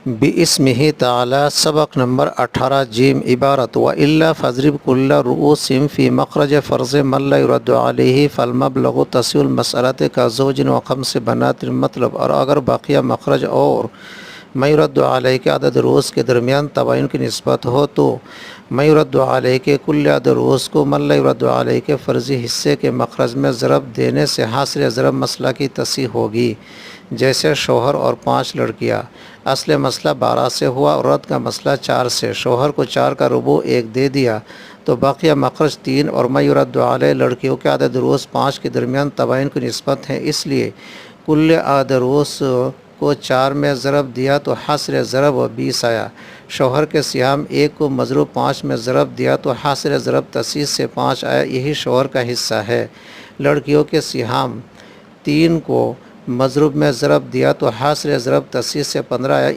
بِاسْمِهِ تعالی سبق نمبر 18 جیم عبارت وَإِلَّا فَاضْرِبْ كُلَّ رُؤُوسٍ فِي مَخْرَجِ فَرْضٍ مَنْ لَا يُرَدُّ عَلَيْهِ فَالْمَبْلَغُ تَصِحُّ الْمَسْأَلَةِ كَزَوْجٍ وَخَمْسِ بَنَاتٍ مطلب، اور اگر باقیہ مخرج اور ما يرد علیہ کے عدد روز کے درمیان تباین کی نسبت ہو تو ما يرد علیہ کے کل عدد روز کو من لا يرد علیہ کے فرضی حصے کے مخرج میں ضرب دینے سے حاصل ضرب مسئلہ کی تصحیح ہوگی، جیسے شوہر اور 5 لڑکیاں۔ اصل مسئلہ 12 سے ہوا اور رد کا مسئلہ 4 سے۔ شوہر کو 4 کا ربع 1 دے دیا تو باقیہ مخرج 3 اور ما يرد علیہ لڑکیوں کے عدد روز 5 کے درمیان تباین کی نسبت ہے، اس لیے کل عدد روز کو 4 میں ضرب دیا تو حاصل ضرب 20 آیا۔ شوہر کے سہام 1 کو مضروب 5 میں ضرب دیا تو حاصل ضرب تصحیح سے 5 آیا، یہی شوہر کا حصہ ہے۔ لڑکیوں کے سہام 3 کو مضروب میں ضرب دیا تو حاصل ضرب تصحیح سے 15 آیا۔